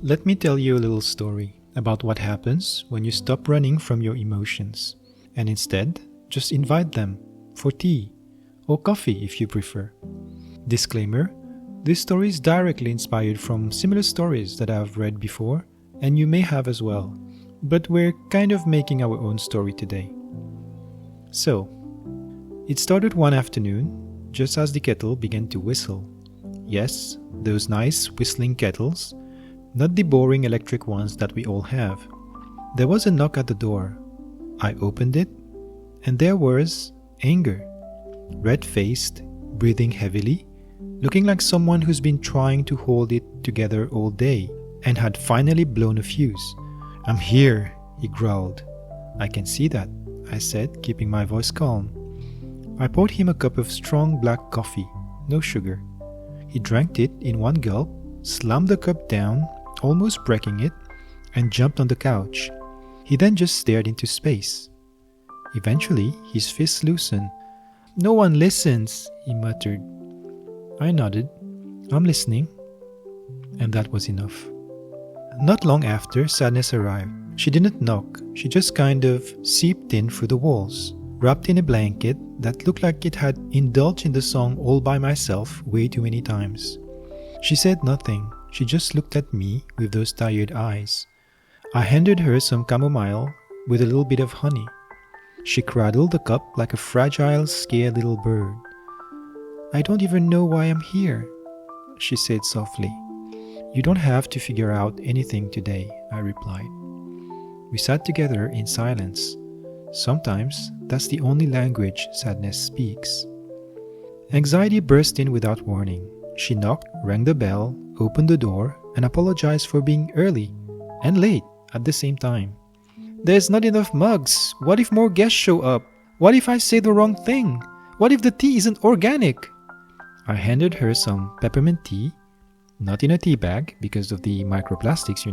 Let me tell you a little story about what happens when you stop running from your emotions and instead just invite them for tea or coffee if you prefer. Disclaimer, this story is directly inspired from similar stories that I've read before and you may have as well, but we're kind of making our own story today. So, it started one afternoon just as the kettle began to whistle. Yes, those nice whistling kettles, not the boring electric ones that we all have. There was a knock at the door. I opened it, and there was Anger, red-faced, breathing heavily, looking like someone who's been trying to hold it together all day and had finally blown a fuse. "I'm here," he growled. "I can see that," I said, keeping my voice calm. I poured him a cup of strong black coffee, no sugar. He drank it in one gulp, slammed the cup down, almost breaking it, and jumped on the couch. He then just stared into space. Eventually, his fists loosened. "No one listens," he muttered. I nodded. "I'm listening." And that was enough. Not long after, Sadness arrived. She didn't knock, she just kind of seeped in through the walls, wrapped in a blanket that looked like it had indulged in the song All By Myself way too many times. She said nothing, she just looked at me with those tired eyes. I handed her some chamomile with a little bit of honey. She cradled the cup like a fragile, scared little bird. "I don't even know why I'm here," she said softly. "You don't have to figure out anything today," I replied. We sat together in silence. Sometimes that's the only language sadness speaks. Anxiety burst in without warning. She knocked, rang the bell, opened the door, and apologized for being early and late at the same time. "There's not enough mugs. What if more guests show up? What if I say the wrong thing? What if the tea isn't organic?" I handed her some peppermint tea, not in a tea bag because of the microplastics,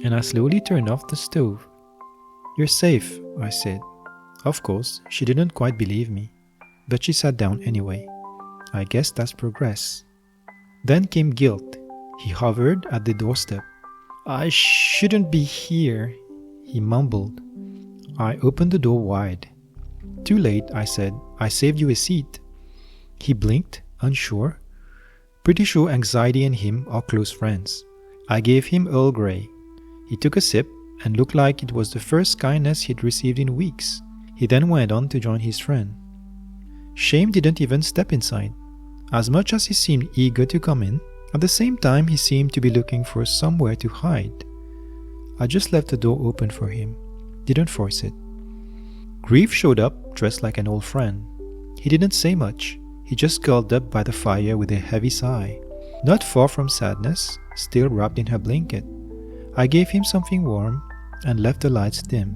and I slowly turned off the stove. "You're safe," I said. Of course, she didn't quite believe me, but she sat down anyway. I guess that's progress. Then came guilt. He hovered at the doorstep. "I shouldn't be here," he mumbled. I opened the door wide. "Too late," I said. "I saved you a seat." He blinked, unsure. Pretty sure anxiety and him are close friends. I gave him Earl Grey. He took a sip and looked like it was the first kindness he'd received in weeks. He then went on to join his friend. Shame didn't even step inside. As much as he seemed eager to come in, at the same time he seemed to be looking for somewhere to hide. I just left the door open for him, didn't force it. Grief showed up dressed like an old friend. He didn't say much. He just curled up by the fire with a heavy sigh, not far from Sadness, still wrapped in her blanket. I gave him something warm and left the lights dim.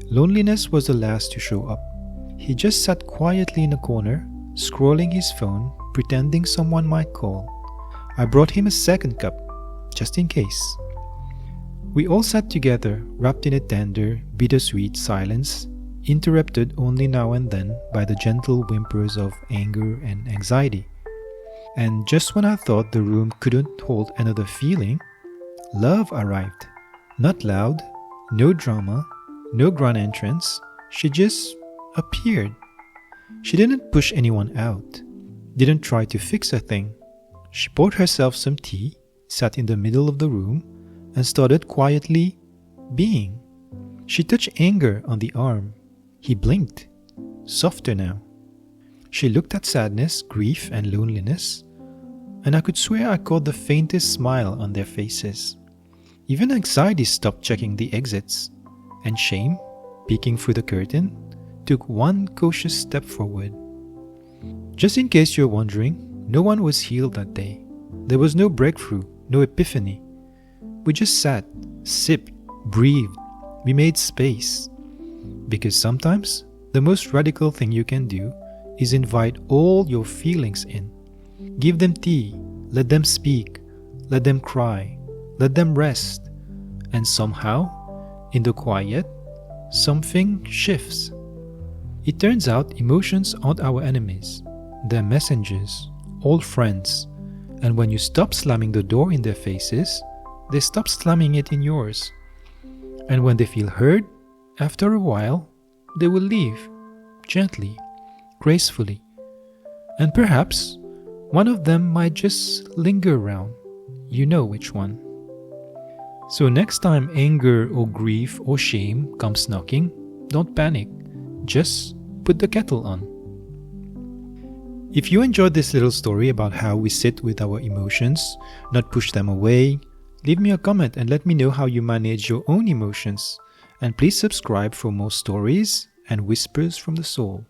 Loneliness was the last to show up. He just sat quietly in a corner, scrolling his phone, pretending someone might call. I brought him a second cup, just in case. We all sat together, wrapped in a tender, bittersweet silence, interrupted only now and then by the gentle whimpers of anger and anxiety. And just when I thought the room couldn't hold another feeling, love arrived. Not loud, no drama, no grand entrance. She just appeared. She didn't push anyone out, didn't try to fix a thing. She poured herself some tea, sat in the middle of the room, and started quietly being. She touched Anger on the arm. He blinked, softer now. She looked at Sadness, grief, and loneliness, and I could swear I caught the faintest smile on their faces. Even anxiety stopped checking the exits, and shame, peeking through the curtain, took one cautious step forward. Just in case you're wondering, no one was healed that day. There was no breakthrough, no epiphany. We just sat, sipped, breathed. We made space. Because sometimes, the most radical thing you can do is invite all your feelings in. Give them tea, let them speak, let them cry, let them rest. And somehow, in the quiet, something shifts. It turns out emotions aren't our enemies. They're messengers, old friends. And when you stop slamming the door in their faces, they stop slamming it in yours. And when they feel heard, after a while, they will leave, gently, gracefully. And perhaps one of them might just linger around. You know which one. So next time anger or grief or shame comes knocking, don't panic. Just put the kettle on. If you enjoyed this little story about how we sit with our emotions, not push them away, leave me a comment and let me know how you manage your own emotions. And please subscribe for more stories and whispers from the soul.